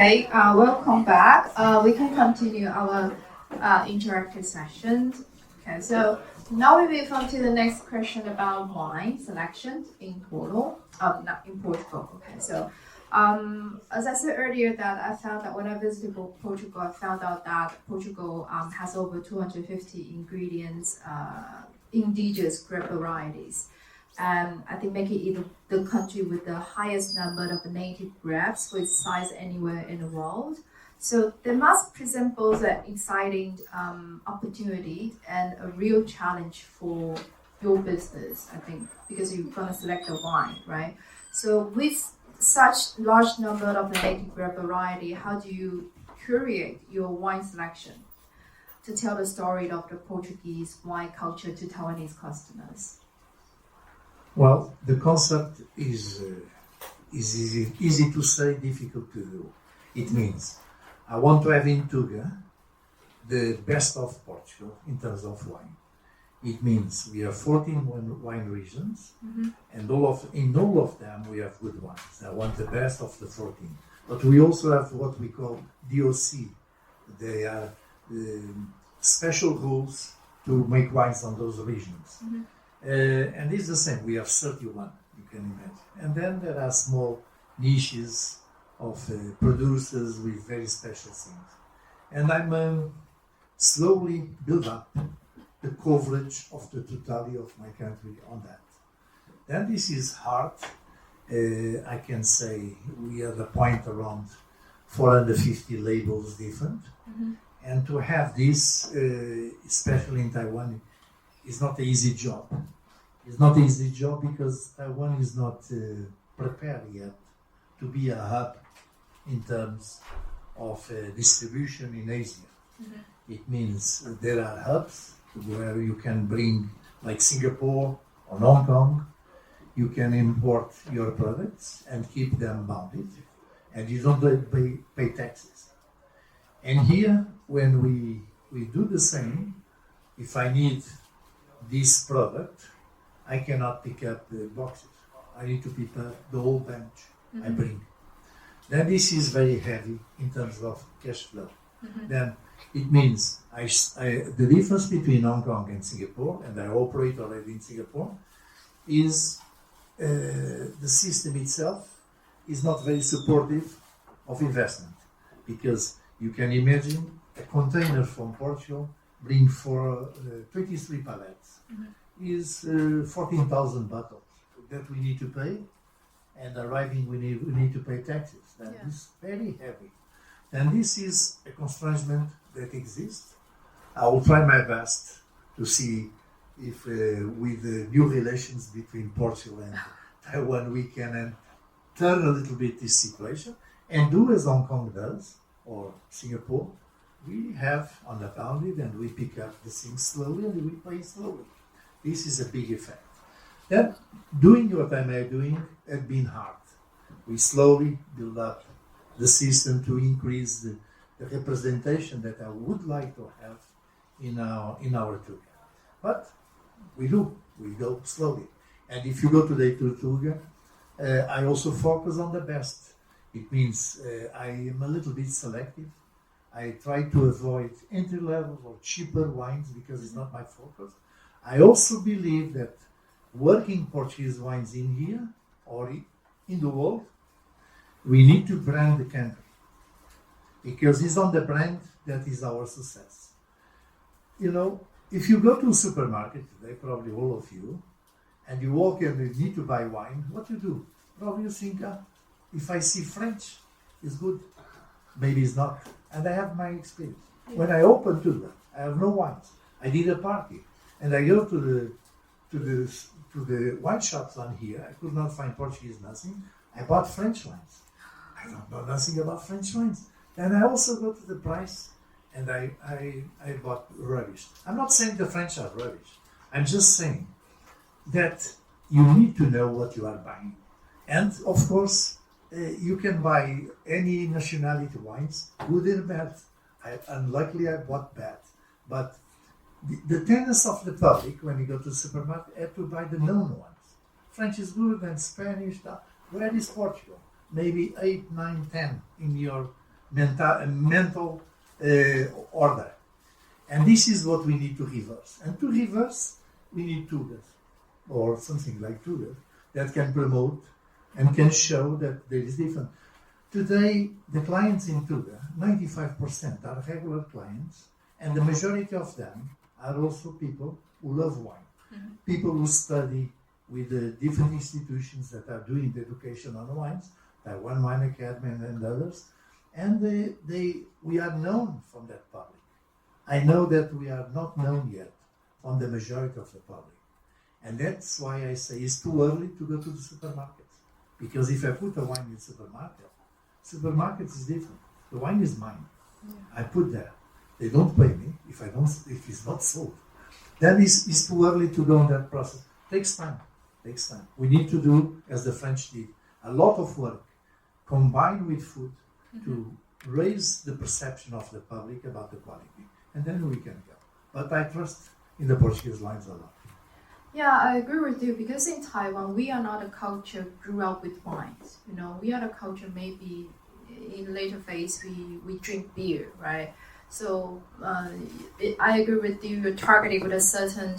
Okay, welcome back. We can continue our interactive session. Okay, so now we move on to the next question about wine selection in Portugal. Not in Portugal. Okay, so as I said earlier, that I found that when I visited Portugal, I found out that Portugal has over 250 ingredients, indigenous grape varieties. And I think making it the country with the highest number of native grapes with size anywhere in the world. So they must present both an exciting opportunity and a real challenge for your business, I think, because you're going to select the wine, right? So with such large number of the native grape variety, how do you curate your wine selection to tell the story of the Portuguese wine culture to Taiwanese customers? Well, the concept is easy to say, difficult to do. It means I want to have in Tuga the best of Portugal in terms of wine. It means we have 14 wine regions, and in all of them we have good wines. I want the best of the 14. But we also have what we call DOC. They are special rules to make wines on those regions. And it's the same, we have 31, you can imagine. And then there are small niches of producers with very special things. And I'm slowly build up the coverage of the totality of my country on that. Then this is hard. I can say we have a point around 450 labels different. And to have this, especially in Taiwan, it's not an easy job. It's not an easy job because Taiwan is not prepared yet to be a hub in terms of distribution in Asia. It means there are hubs where you can bring, like Singapore or Hong Kong, you can import your products and keep them bounded, and you don't pay taxes. And here, when we do the same, if I need this product, I cannot pick up the boxes. I need to pick up the whole bench I bring. Then this is very heavy in terms of cash flow. Then it means the difference between Hong Kong and Singapore, and I operate already in Singapore, is the system itself is not very supportive of investment, because you can imagine a container from Portugal bring for 23 pallets is 14,000 bottles that we need to pay, and arriving we need to pay taxes. That is very heavy. And this is a constrangement that exists. I will try my best to see if with the new relations between Portugal and Taiwan we can turn a little bit this situation and do as Hong Kong does, or Singapore. We have unbounded and we pick up the things slowly and we pay slowly. This is a big effect. Then doing what I'm doing has been hard. We slowly build up the system to increase the representation that I would like to have in our Tuga. But we go slowly. And if you go today to Tuga, I also focus on the best. It means I am a little bit selective. I try to avoid entry-level or cheaper wines because it's not my focus. I also believe that working Portuguese wines in here or in the world, we need to brand the country, because it's on the brand that is our success. You know, if you go to a supermarket today, probably all of you, and you walk and you need to buy wine, what you do? Probably you think, if I see French, it's good. Maybe it's not. And I have my experience. When I open Tuga, I have no wines. I did a party, and I go to the wine shops on here. I could not find Portuguese, nothing. I bought French wines. I don't know nothing about French wines. And I also go to the price, and I bought rubbish. I'm not saying the French are rubbish. I'm just saying that you need to know what you are buying. And of course, you can buy any nationality wines, good and bad. Unluckily, I bought bad. But the tendency of the public, when you go to the supermarket, have to buy the known ones. French is good and Spanish. Where is Portugal? Maybe 8, 9, 10 in your mental order. And this is what we need to reverse. And to reverse, we need tours, or something like tours, that can promote and can show that there is different. Today, the clients in Tuga, 95% are regular clients, and the majority of them are also people who love wine. People who study with the different institutions that are doing the education on wines, Taiwan Wine Academy and others, and we are known from that public. I know that we are not known yet from the majority of the public. And that's why I say it's too early to go to the supermarkets. Because if I put a wine in the supermarket is different. The wine is mine. Yeah. I put there. They don't pay me if it's not sold. Then it's too early to go in that process. Takes time. We need to do, as the French did, a lot of work combined with food to raise the perception of the public about the quality. And then we can go. But I trust in the Portuguese wines a lot. Yeah, I agree with you because in Taiwan, we are not a culture grew up with wines. We are a culture maybe in later phase we drink beer, right? So I agree with you. You're targeting with a certain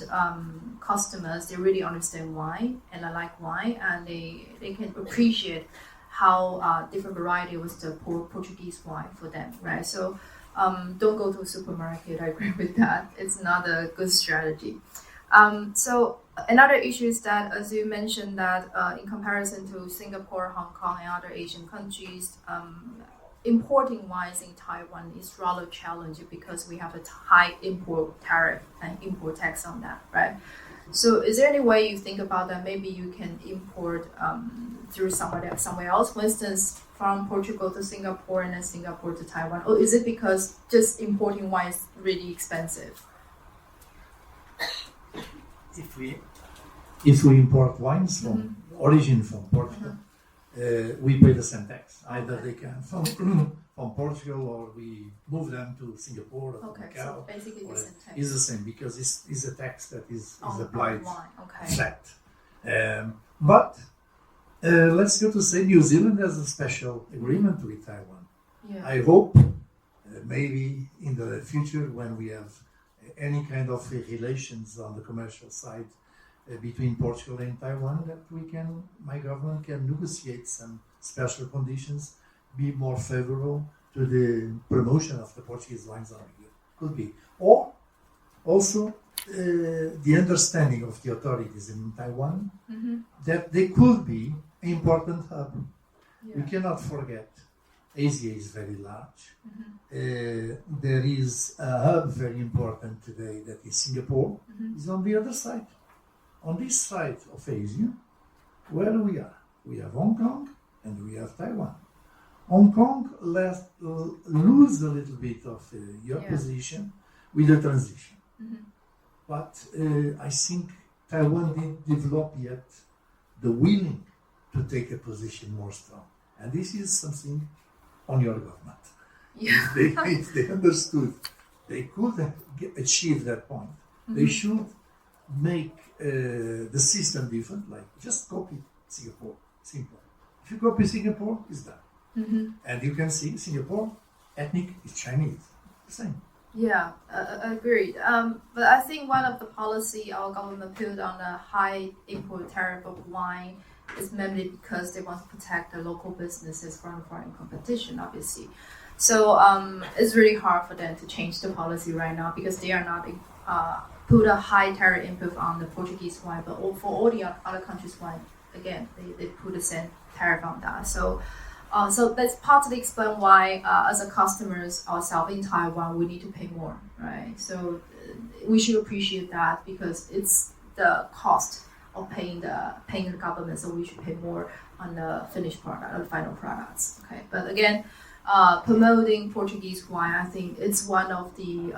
customers. They really understand wine and I like wine, and they can appreciate how different variety was the Portuguese wine for them, right? So don't go to a supermarket. I agree with that. It's not a good strategy. So another issue is that, as you mentioned, that in comparison to Singapore, Hong Kong, and other Asian countries, importing wines in Taiwan is rather challenging because we have a high import tariff and import tax on that, right? So is there any way you think about that? Maybe you can import through somewhere else, for instance, from Portugal to Singapore and then Singapore to Taiwan? Or is it because just importing wine is really expensive? If we import wines from origin from Portugal, we pay the same tax. Either they can from Portugal, or we move them to Singapore or Macau. So basically the same tax. It's the same because it's a tax that is applied flat. But let's go to say New Zealand has a special agreement with Taiwan. Yeah. I hope maybe in the future when we have any kind of relations on the commercial side between Portugal and Taiwan, that my government can negotiate some special conditions, be more favorable to the promotion of the Portuguese wines on here. Could be. Or also the understanding of the authorities in Taiwan that they could be an important hub. Yeah. We cannot forget Asia is very large. There is a hub very important today that is Singapore. Is on the other side. On this side of Asia, where we are? We have Hong Kong and we have Taiwan. Hong Kong lose a little bit of your position with the transition. But I think Taiwan didn't develop yet the willing to take a position more strong. And this is something on your government. Yeah. If they understood they could achieve that point, they should make the system different, like just copy Singapore. Simple. If you copy Singapore, it's done. And you can see Singapore, ethnic is Chinese. The same. Yeah, agreed. But I think one of the policy our government put on the high import tariff of wine is mainly because they want to protect the local businesses from foreign competition, obviously. So it's really hard for them to change the policy right now because they are not put a high tariff input on the Portuguese wine, but for all the other countries' wine, again, they put the same tariff on that. So that's partly explain why, as a customers ourselves in Taiwan, we need to pay more, right? So we should appreciate that because it's the cost of paying the government, so we should pay more on the finished product, or the final products. Okay, but again, promoting Portuguese wine, I think it's one of the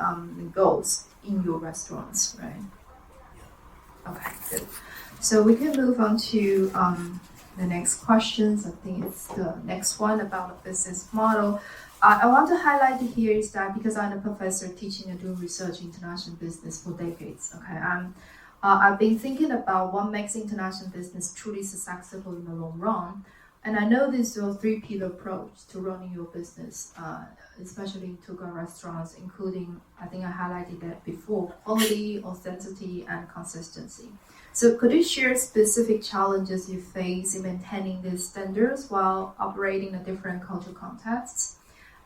goals in your restaurants, right? Okay, good. So we can move on to the next questions. I think it's the next one about the business model. I want to highlight here is that because I'm a professor teaching and doing research in international business for decades, okay, I've been thinking about what makes international business truly successful in the long run. And I know this is your three-pillar approach to running your business, especially in Tuga restaurants, including, I think I highlighted that before, quality, authenticity, and consistency. So could you share specific challenges you face in maintaining these standards while operating in different cultural contexts?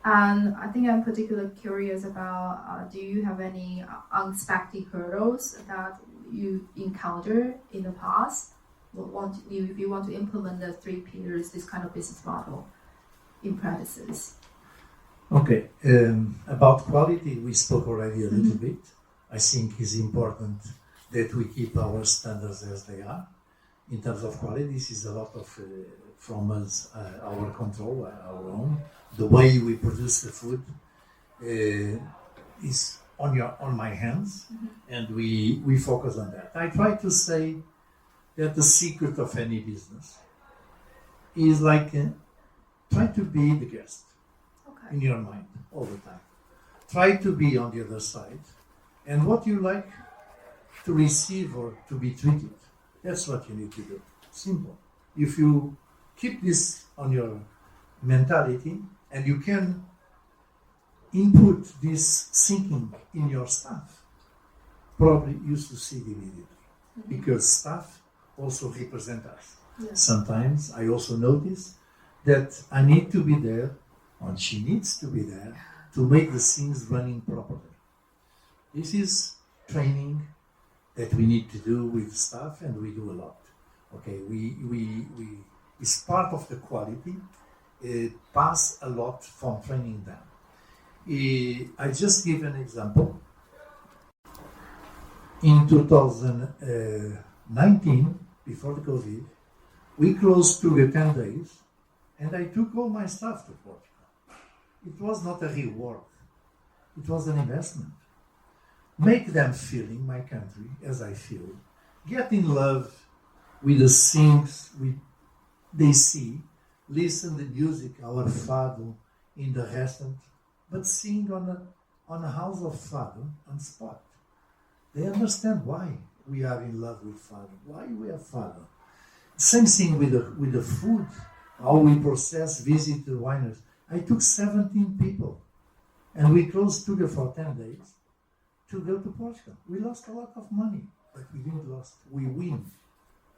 And I think I'm particularly curious about, do you have any unexpected hurdles that you encountered in the past? If you want to implement the three pillars, this kind of business model in practices. Okay, about quality, we spoke already a little bit. I think it's important that we keep our standards as they are. In terms of quality, this is a lot of from us, our control, our own. The way we produce the food is on my hands, and we focus on that. I try to say that the secret of any business is like try to be the guest in your mind all the time. Try to be on the other side, and what you like to receive or to be treated. That's what you need to do. Simple. If you keep this on your mentality and you can input this thinking in your staff, probably you succeed immediately. Because staff also represent us. Yeah. Sometimes I also notice that I need to be there, or she needs to be there, to make the things running properly. This is training that we need to do with staff, and we do a lot. Okay, we it's part of the quality. It pass a lot from training them. I just give an example. In 2019, before the COVID, we closed to 10 days, and I took all my staff to Portugal. It was not a reward. It was an investment. Make them feel in my country as I feel. Get in love with the things they see. Listen to the music, our fado in the restaurant, but sing on a house of fado on spot. They understand why we are in love with fado, why we have fado. Same thing with the food, how we process, visit the wineries. I took 17 people, and we closed Tuga for 10 days to go to Portugal. We lost a lot of money, but we didn't lose. We win.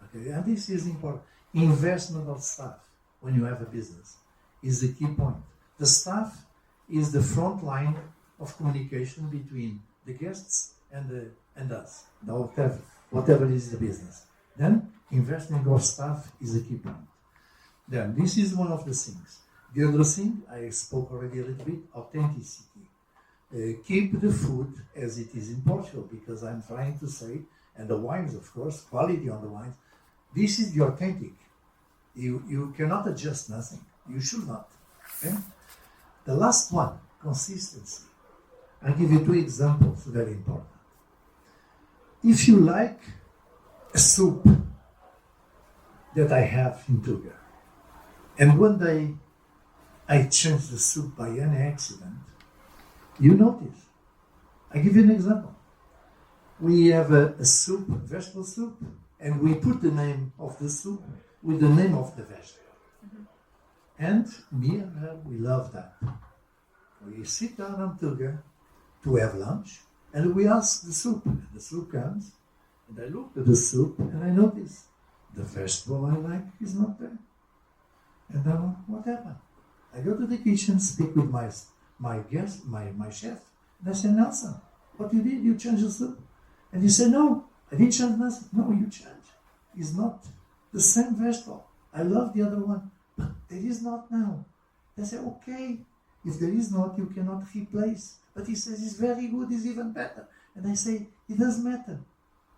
Okay, and this is important. Investment of staff when you have a business is the key point. The staff is the front line of communication between the guests and us, whatever is the business. Then investing of staff is the key point. Then this is one of the things. The other thing, I spoke already a little bit, authenticity. Keep the food as it is in Portugal, because I'm trying to say, and the wines, of course, quality on the wines, this is the authentic. You cannot adjust nothing. You should not. Okay? The last one, consistency. I'll give you two examples, very important. If you like a soup that I have in Tuga, and one day I change the soup by any accident, you notice. I give you an example. We have a soup, vegetable soup, and we put the name of the soup with the name of the vegetable. And me and her, we love that. We sit down on Tuga to have lunch, and we ask the soup. The soup comes, and I look at the soup, and I notice the vegetable I like is not there. And then what happened? I go to the kitchen, speak with my guest, my chef, and I say, Nelson, what you did? You changed the soup? And he said, no, I didn't change nothing. No, you changed. It's not the same vegetable. I love the other one, but there is not now. They say, okay, if there is not, you cannot replace. But he says, it's very good, it's even better. And I say, it doesn't matter,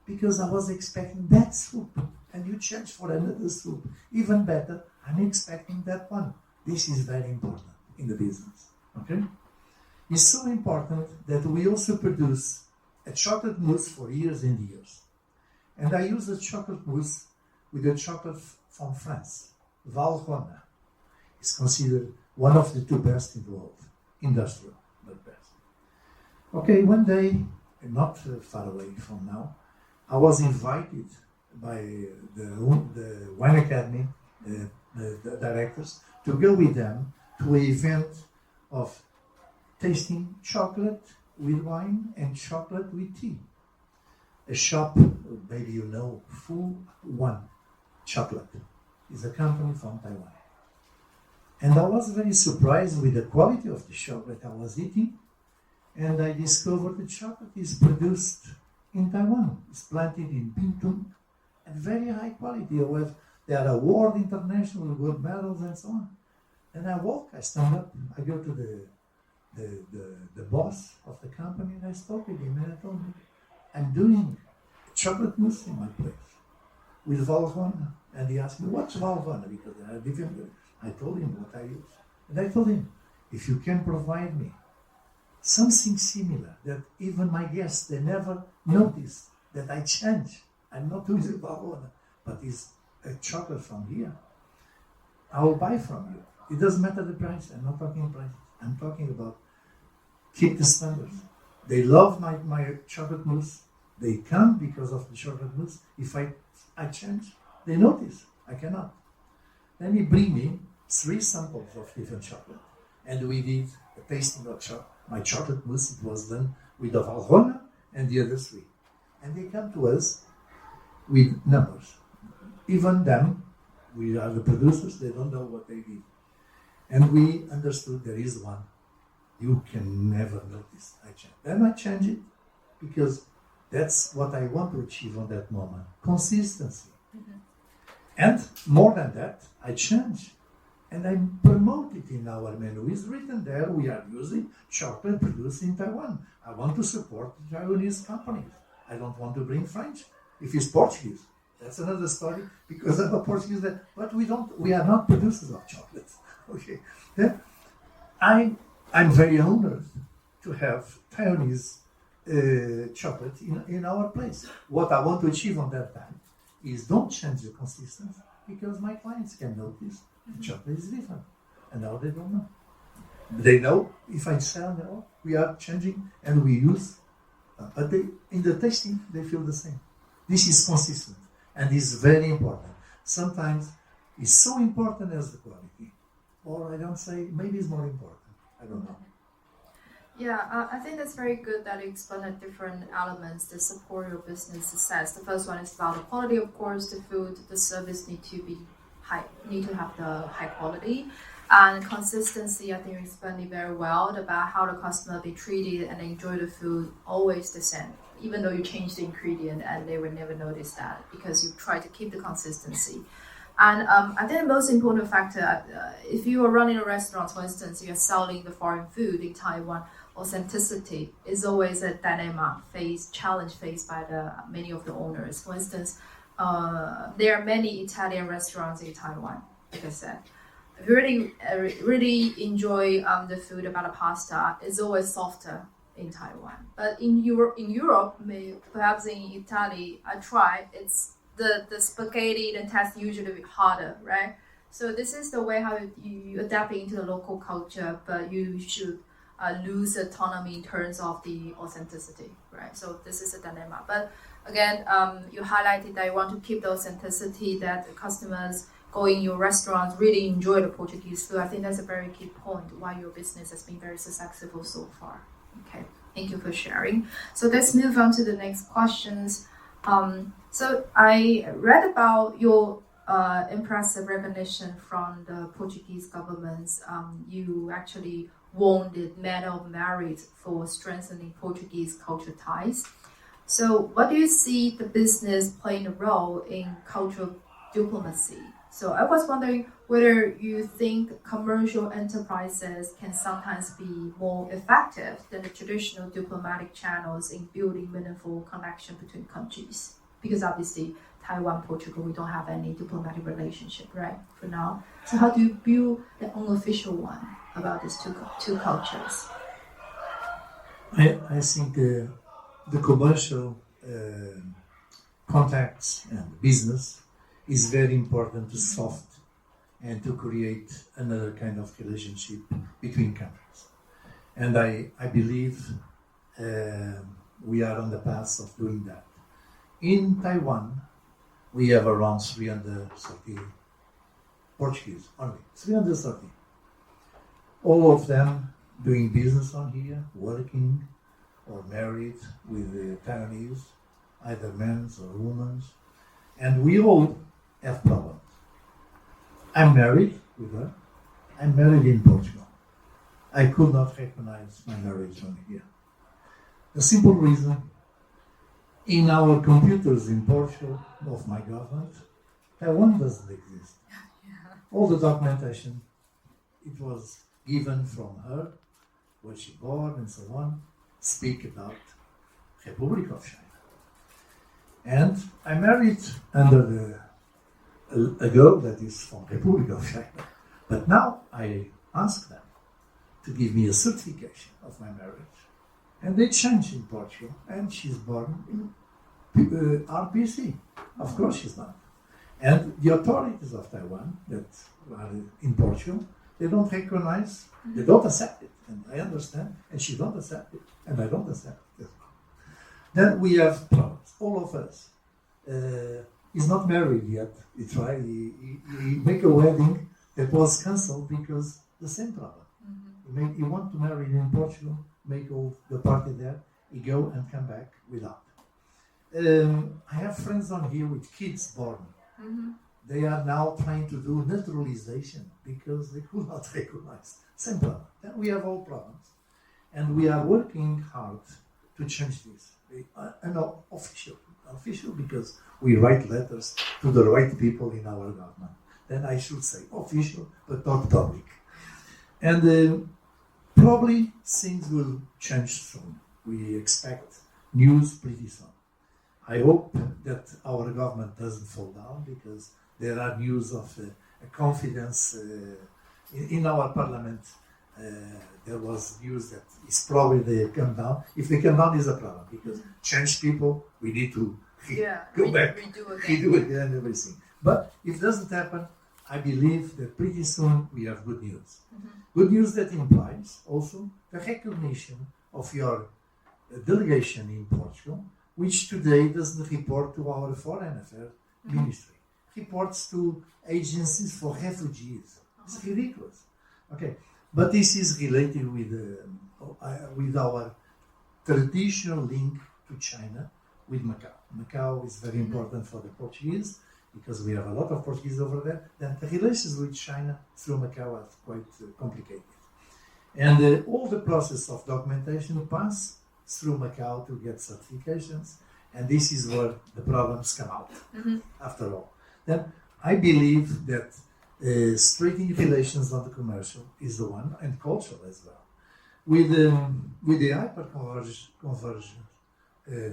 because I was expecting that soup, and you changed for another soup, even better. I'm expecting that one. This is very important in the business, okay? It's so important that we also produce a chocolate mousse for years and years. And I use the chocolate mousse with the chocolate from France, Valrhona. It's considered one of the two best in the world, industrial, but best. Okay, one day, not far away from now, I was invited by the Wine Academy the directors, to go with them to an event of tasting chocolate with wine and chocolate with tea. A shop, maybe you know, Full One Chocolate is a company from Taiwan. And I was very surprised with the quality of the chocolate I was eating. And I discovered the chocolate is produced in Taiwan. It's planted in Bintun and very high quality. They are award international gold medals and so on. And I stand up, I go to the boss of the company and I spoke with him and I told him, I'm doing chocolate mousse in my place with Valrhona. And he asked me, what's Valrhona? Because I didn't. I told him what I use. And I told him, if you can provide me something similar that even my guests, they never notice that I change. I'm not using Valrhona, but it's a chocolate from here. I will buy from you. It doesn't matter the price. I'm not talking price. I'm talking about keep the standards. They love my chocolate mousse. They come because of the chocolate mousse. If I change, they notice. I cannot. Then he bring me 3 samples of different chocolate. And we did a tasting of my chocolate mousse. It was done with the Valrhona and the other 3. And they come to us with numbers. Even them, we are the producers, they don't know what they did. And we understood there is one. You can never notice. Then I change it because that's what I want to achieve on that moment. Consistency. Mm-hmm. And more than that, I change. And I promote it in our menu. It's written there, we are using chocolate produced in Taiwan. I want to support the Taiwanese companies. I don't want to bring French. If it's Portuguese, that's another story because I'm a Portuguese. But we are not producers of chocolate. Okay. Then I'm very honored to have Taiwanese chocolate in our place. What I want to achieve on that time is don't change the consistency because my clients can notice the chocolate is different. And now they don't know. They know if I sell now, we are changing and we use, but in the tasting, they feel the same. This is consistent and is very important. Sometimes it's so important as the quality. Or I don't say, maybe it's more important. I don't know. Yeah, I think that's very good that you explain the different elements that support your business success. The first one is about the quality, of course. The food, the service need to have the high quality. And consistency, I think you explained it very well about how the customer be treated and enjoy the food always the same. Even though you change the ingredient and they will never notice that because you try to keep the consistency. And I think the most important factor, if you are running a restaurant, for instance, you're selling the foreign food in Taiwan, authenticity is always a dilemma challenge faced by many of the owners. For instance, there are many Italian restaurants in Taiwan, like I said. If you really enjoy the food about the pasta, it's always softer in Taiwan. But in Europe, perhaps in Italy, I tried, it's the spaghetti, the taste usually a bit harder, right? So this is the way how you adapt into the local culture, but you should lose autonomy in terms of the authenticity, right? So this is a dilemma. But again, you highlighted that you want to keep the authenticity, that the customers going in your restaurants really enjoy the Portuguese food. I think that's a very key point why your business has been very successful so far. Okay, thank you for sharing. So let's move on to the next questions. So I read about your impressive recognition from the Portuguese government. You actually won the Medal of Merit for strengthening Portuguese cultural ties. So what do you see the business playing a role in cultural diplomacy? So I was wondering whether you think commercial enterprises can sometimes be more effective than the traditional diplomatic channels in building meaningful connection between countries. Because obviously, Taiwan, Portugal, we don't have any diplomatic relationship, right, for now. So how do you build the unofficial one about these two cultures? I think the commercial contacts and business is very important to soft and to create another kind of relationship between countries. And I believe we are on the path of doing that. In Taiwan, we have around 330 Portuguese only, 330. All of them doing business on here, working or married with Taiwanese, either men or women. And we all have problems. I'm married with her. I'm married in Portugal. I could not recognize my marriage on here. The simple reason, in our computers in Portugal of my government, Taiwan doesn't exist. Yeah. All the documentation, it was given from her, where she born and so on, speak about Republic of China. And I married under a girl that is from Republic of China. But now I ask them to give me a certification of my marriage. And they changed in Portugal, and she's born in RPC. Of course she's not. And the authorities of Taiwan that are in Portugal, they don't recognize, they don't accept it. And I understand, and she don't accept it, and I don't accept it as well. Then we have problems, all of us. He's not married yet. He tried, he make a wedding that was cancelled because the same problem. He want to marry in Portugal, make all the party there, he go and come back without. I have friends on here with kids born. They are now trying to do naturalization because they could not recognize. Same problem. Then we have all problems. And we are working hard to change this. Official because we write letters to the right people in our government. Then I should say official, but not public. And probably things will change soon. We expect news pretty soon. I hope that our government doesn't fall down because there are news of confidence in our parliament. There was news that it's probably they come down. If they come down, is a problem because change people, we need to go back, redo again, everything. But if it doesn't happen, I believe that pretty soon we have good news. Good news that implies also the recognition of your delegation in Portugal, which today doesn't report to our Foreign Affairs Ministry. Reports to agencies for refugees. It's ridiculous. Okay, but this is related with our traditional link to China with Macau. Macau is very important for the Portuguese because we have a lot of Portuguese over there. Then the relations with China through Macau are quite complicated. And all the process of documentation pass through Macau to get certifications. And this is where the problems come out, after all. Then I believe that straightening relations on the commercial is the one, and cultural as well. With the Hyperconvergence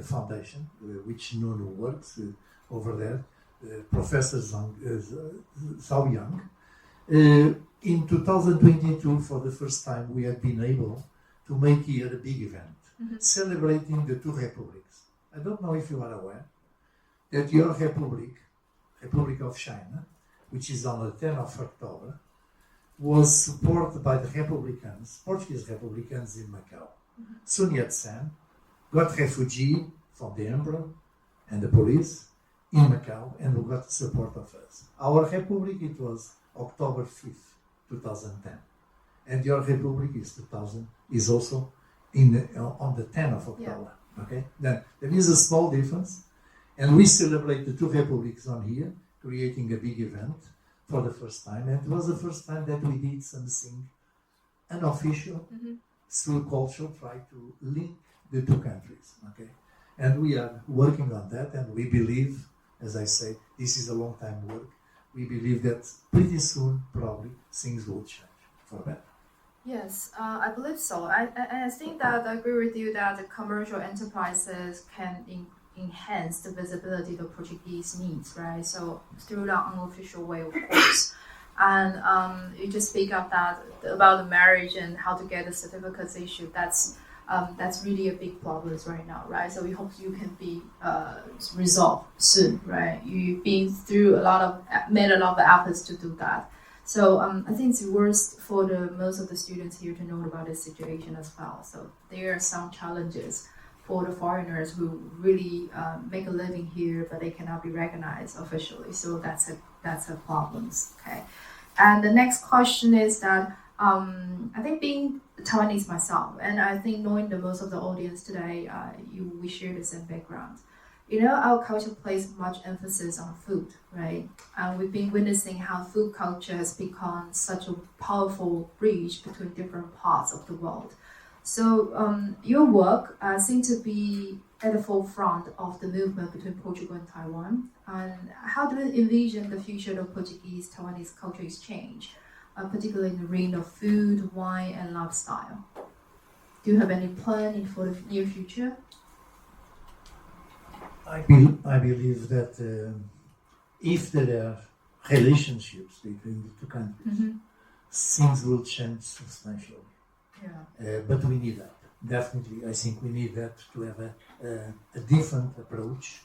Foundation, which Nuno works over there, Professor Zhao Yang, in 2022, for the first time, we have been able to make here a big event, celebrating the two republics. I don't know if you are aware that your republic, Republic of China, which is on the 10th of October, was supported by the Republicans, Portuguese Republicans in Macau. Sun Yat-sen got refugee from the emperor and the police in Macau and we got the support of us. Our republic, it was October 5th, 2010. And your republic is also on the 10th of October. Yeah. Okay? Then there is a small difference. And we celebrate the two republics on here, creating a big event for the first time. And it was the first time that we did something unofficial through culture, try to link the two countries. Okay? And we are working on that, and we believe, as I say, this is a long time work. We believe that pretty soon, probably, things will change for better. Yes, I believe so. I think that I agree with you that the commercial enterprises can enhance the visibility of Portuguese needs, right? So through the unofficial way, of course. And you just speak up about the marriage and how to get the certificates issued. That's really a big problem right now, right? So we hope you can be resolved soon, right? You've been through made a lot of efforts to do that. So I think it's worth for most of the students here to know about this situation as well. So there are some challenges for the foreigners who really make a living here, but they cannot be recognized officially. So that's a problem. Okay. And the next question is that I think being Taiwanese myself, and I think knowing that most of the audience today, we share the same background. You know, our culture places much emphasis on food, right? And we've been witnessing how food culture has become such a powerful bridge between different parts of the world. So your work seems to be at the forefront of the movement between Portugal and Taiwan. And how do you envision the future of Portuguese-Taiwanese culture exchange, particularly in the realm of food, wine, and lifestyle? Do you have any plan for the near future? I believe that if there are relationships between the two countries, things will change substantially. Yeah. But we need that. Definitely, I think we need that to have a different approach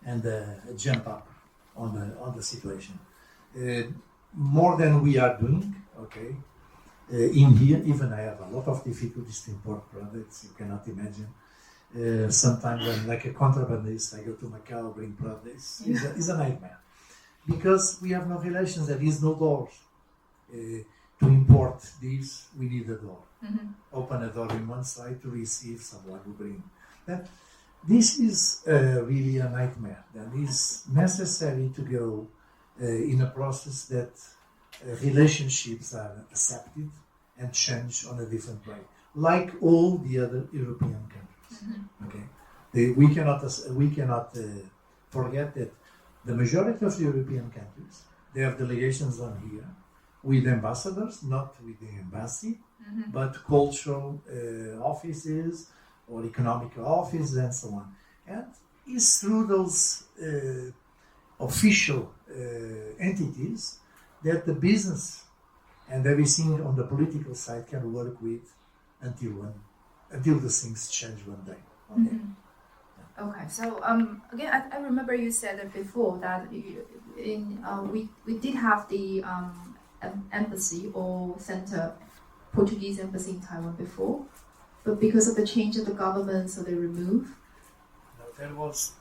and a jump up on the situation. More than we are doing, okay. In here, even I have a lot of difficulties to import products. You cannot imagine. Sometimes I'm like a contrabandist. I go to Macau, bring products. It's a nightmare because we have no relations. There is no door to import this. We need a door. Open a door in one side to receive someone who bring. This is really a nightmare. That is necessary to go in a process that relationships are accepted and changed on a different way, like all the other European countries. Okay, we cannot forget that the majority of the European countries, they have delegations on here with ambassadors, not with the embassy, but cultural offices or economic offices and so on. And it's through those official entities that the business and everything on the political side can work with until the things change one day. Okay. Okay, so again, I remember you said that before that we did have the embassy or center, Portuguese embassy in Taiwan before, but because of the change of the government, so they removed. No, there was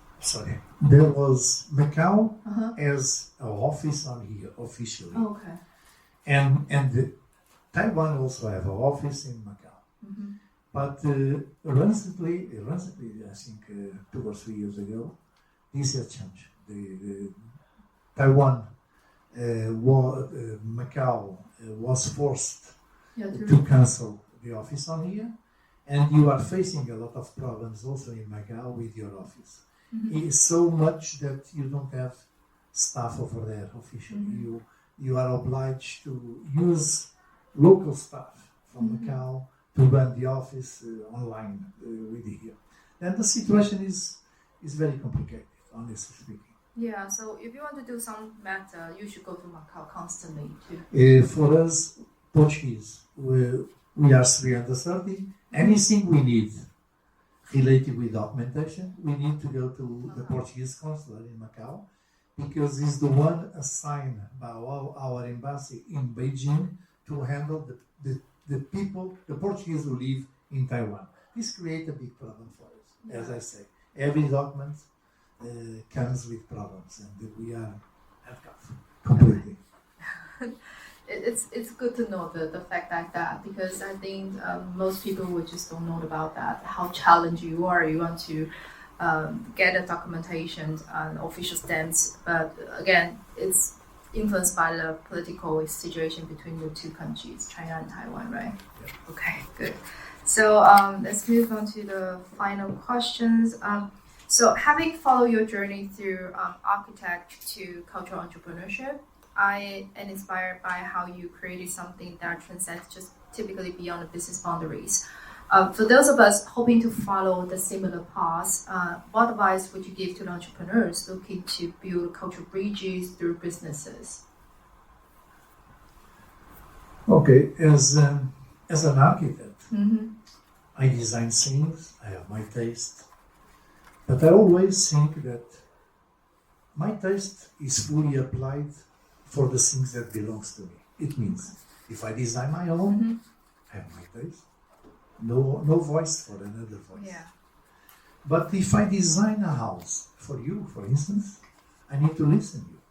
Macau as an office on here officially. Oh, okay. And Taiwan also have an office in Macau. But recently, I think 2 or 3 years ago, this has changed. The Taiwan, Macau was forced to cancel the office on here, and you are facing a lot of problems also in Macau with your office. It's so much that you don't have staff over there officially. You are obliged to use local staff from Macau to run the office online with here. And the situation is very complicated, honestly speaking. Yeah, so if you want to do some matter, you should go to Macau constantly too. For us, Portuguese, we are 330. Anything we need related with documentation, we need to go to the Portuguese consulate in Macau, because it's the one assigned by our embassy in Beijing to handle the people, the Portuguese who live in Taiwan. This creates a big problem for us, as I say. Every document comes with problems, and we are handcuffed completely. It's good to know the fact like that, because I think most people would just don't know about that, how challenging you are. You want to get a documentation and official stamps, but again, it's influenced by the political situation between the two countries, China and Taiwan, right? Yeah. Okay, good. So let's move on to the final questions. So having followed your journey through architect to cultural entrepreneurship, I am inspired by how you created something that transcends just typically beyond the business boundaries. For those of us hoping to follow the similar paths, what advice would you give to the entrepreneurs looking to build cultural bridges through businesses? Okay, as an architect, I design things, I have my taste, but I always think that my taste is fully applied for the things that belongs to me. It means if I design my own, I have my taste. No voice for another voice. Yeah. But if I design a house for you, for instance, I need to listen to you.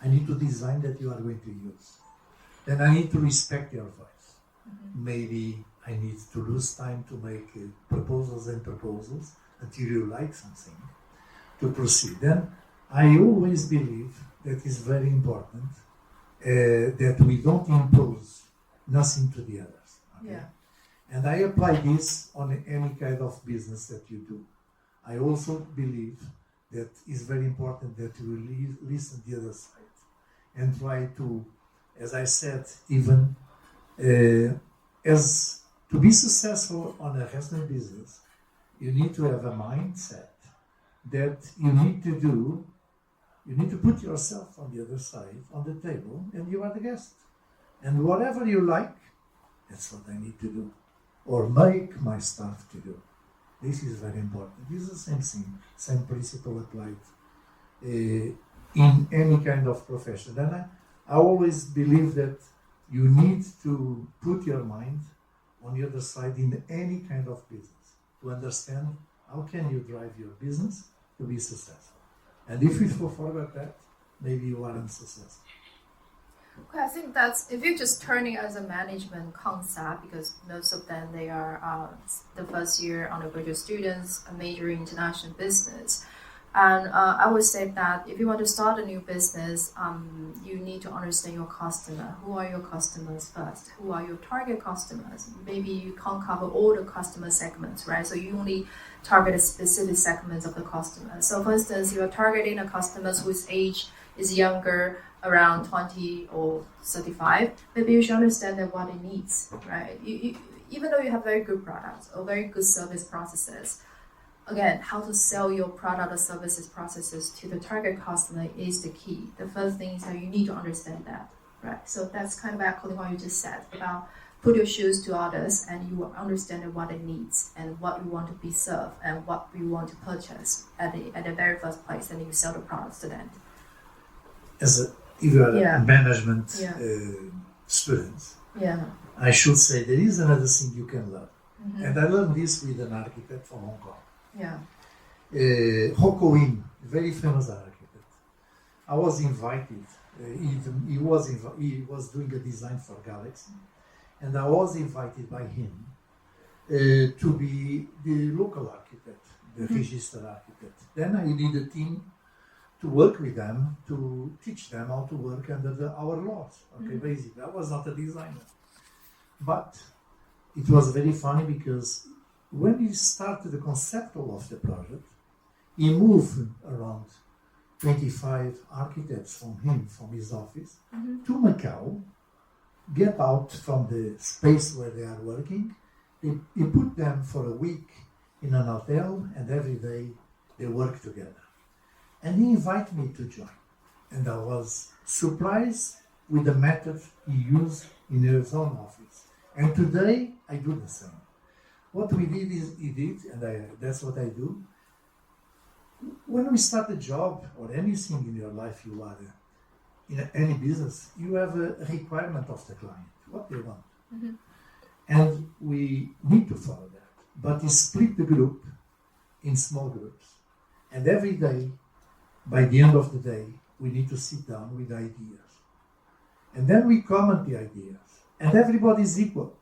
I need to design that you are going to use. Then I need to respect your voice. Maybe I need to lose time to make proposals until you like something to proceed. Then I always believe that it's very important that we don't impose nothing to the others. Okay? Yeah. And I apply this on any kind of business that you do. I also believe that it's very important that you listen to the other side and try to, as I said, even as to be successful on a restaurant business, you need to have a mindset that you need to put yourself on the other side, on the table, and you are the guest. And whatever you like, that's what I need to do. Or make my staff to do. This is very important. This is the same thing, same principle applied in any kind of profession. And I always believe that you need to put your mind on the other side in any kind of business to understand how can you drive your business to be successful. And if you forget that, maybe you aren't successful. Okay, I think that's, if you're just turning as a management concept, because most of them, they are the first year undergraduate students, a major in international business. And I would say that if you want to start a new business, you need to understand your customer. Who are your customers first? Who are your target customers? Maybe you can't cover all the customer segments, right? So you only target a specific segments of the customer. So for instance, you are targeting a customer whose age is younger, around 20 or 35, maybe you should understand that what it needs, right? Even though you have very good products or very good service processes, again, how to sell your product or services processes to the target customer is the key. The first thing is that you need to understand that, right? So that's kind of according to what you just said about put your shoes to others and you will understand what it needs and what you want to be served and what you want to purchase at the very first place, and you sell the products to them. If you are a management student, I should say there is another thing you can learn. And I learned this with an architect from Hong Kong. Ho In, very famous architect. I was invited. He was doing a design for Galaxy, and I was invited by him to be the local architect, the registered architect. Then I need a team to work with them, to teach them how to work under our laws. Okay, basically, I was not a designer. But it was very funny because when he started the conceptual of the project, he moved around 25 architects from his office to Macau, get out from the space where they are working. He put them for a week in an hotel, and every day they work together. And he invited me to join. And I was surprised with the method he used in his own office. And today, I do the same. What we did is, and that's what I do. When we start a job or anything in your life, you are in any business, you have a requirement of the client, what they want. And we need to follow that. But we split the group in small groups. And every day, by the end of the day, we need to sit down with ideas. And then we comment the ideas. And everybody is equal.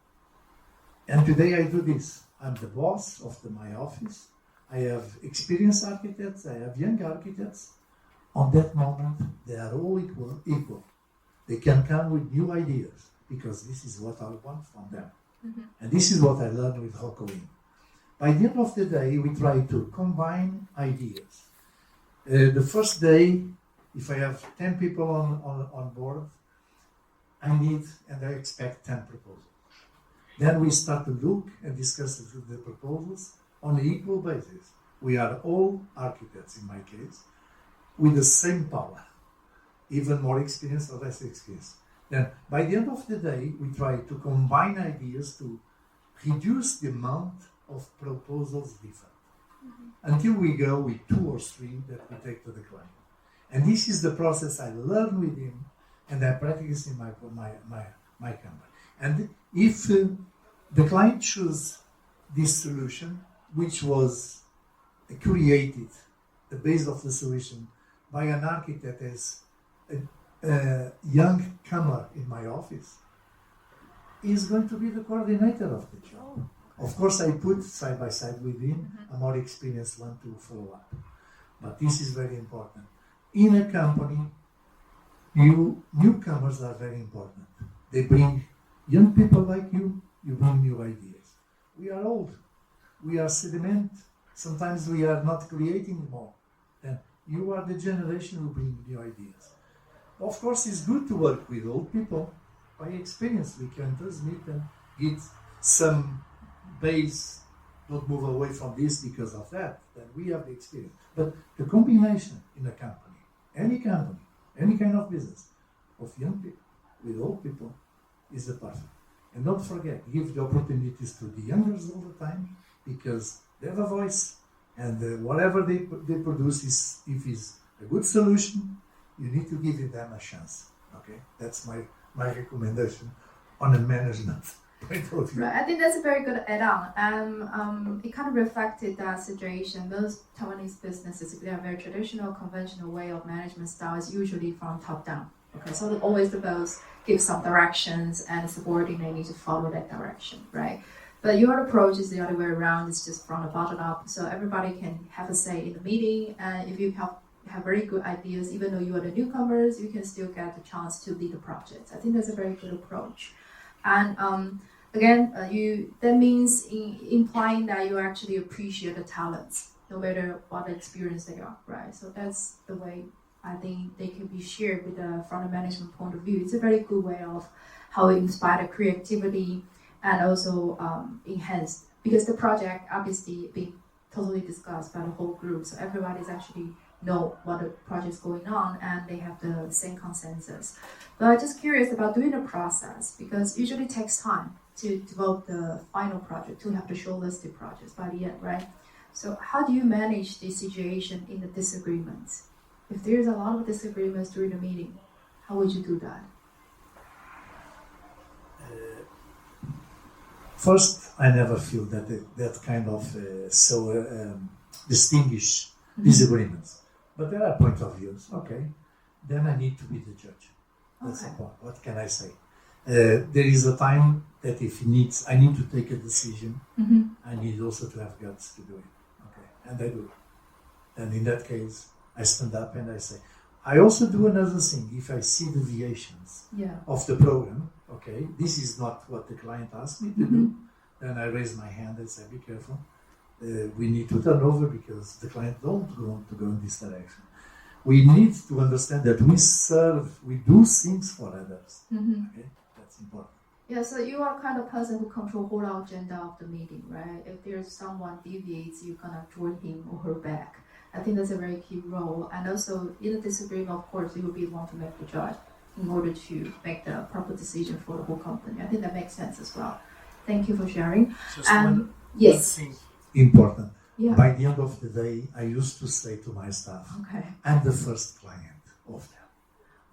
And today I do this. I'm the boss of my office. I have experienced architects. I have young architects. On that moment, they are all equal. They can come with new ideas because this is what I want from them. And this is what I learned with In. By the end of the day, we try to combine ideas. The first day, if I have 10 people on board, I need and I expect 10 proposals. Then we start to look and discuss the proposals on an equal basis. We are all architects, in my case, with the same power, even more experience or less experience. Then, by the end of the day, we try to combine ideas to reduce the amount of proposals different. Until we go with 2 or 3 that we take to the client. And this is the process I learned with him and I practice in my company. And if the client chooses this solution, which was created the base of the solution by an architect that has a young comer in my office. He is going to be the coordinator of the job. Of course, I put side by side with him a more experienced one to follow up. But this is very important. In a company, newcomers are very important. They bring young people like you bring new ideas. We are old. We are sediment. Sometimes we are not creating more. And you are the generation who bring new ideas. Of course, it's good to work with old people. By experience, we can transmit and get some base. Don't move away from this because of that. Then we have the experience. But the combination in a company, any kind of business, of young people with old people is the perfect. And don't forget, give the opportunities to the youngers all the time because they have a voice. And whatever they produce is, if it's a good solution, you need to give them a chance. Okay, that's my recommendation on a management point of view. Right, I think that's a very good add-on. And it kind of reflected that situation. Most Taiwanese businesses, they have a very traditional, conventional way of management style is usually from top down. Okay, so always the boss gives some directions and the subordinate need to follow that direction, right? But your approach is the other way around. It's just from the bottom up. So everybody can have a say in the meeting. And if you have very good ideas, even though you are the newcomers, you can still get the chance to lead the project. I think that's a very good approach. And again, that means implying that you actually appreciate the talents, no matter what experience they are, right? So that's the way I think they can be shared with from the management point of view. It's a very good way of how it inspires creativity and also enhanced, because the project obviously being totally discussed by the whole group, so everybody's actually know what the project is going on and they have the same consensus. But I'm just curious about doing the process, because it usually takes time to develop the final project, to have the shortlisted projects by the end, right? So how do you manage the situation in the disagreements? If there's a lot of disagreements during the meeting, how would you do that? First, I never feel that kind of distinguish disagreements. But there are points of views. Okay, then I need to be the judge. That's the point. What can I say? There is a time that if I need to take a decision, I need also to have guts to do it. Okay, and I do it. And in that case, I stand up and I say. I also do another thing. If I see deviations of the program, okay, this is not what the client asked me to do, then I raise my hand and say, be careful. We need to turn over because the client don't want to go in this direction. We need to understand that we do things for others. Okay, that's important. Yeah, so you are kind of person who control whole agenda of the meeting, right? If there's someone deviates, you're gonna join him or her back. I think that's a very key role. And also, in a disagreement, of course, you will be the one to make the judge in order to make the proper decision for the whole company. I think that makes sense as well. Thank you for sharing. Just one yes. thing important. Yeah. By the end of the day, I used to say to my staff, I'm the first client of them.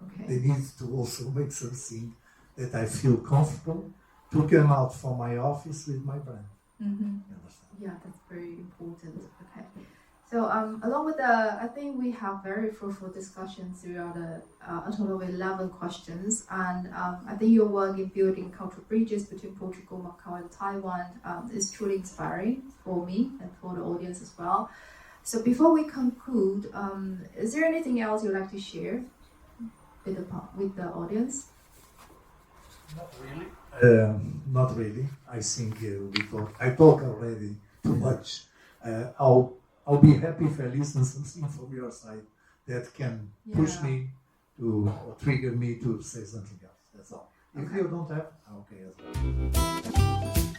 Okay. They need to also make something that I feel comfortable to come out from my office with my brand. Yeah, that's very important. Okay. So along with I think we have very fruitful discussions throughout a total of 11 questions. And I think your work in building cultural bridges between Portugal, Macau, and Taiwan is truly inspiring for me and for the audience as well. So before we conclude, is there anything else you'd like to share with the audience? Not really. Not really. I think I talk already too much. I'll be happy if I listen something from your side that can push me to or trigger me to say something else. That's all. If you don't have, okay as well.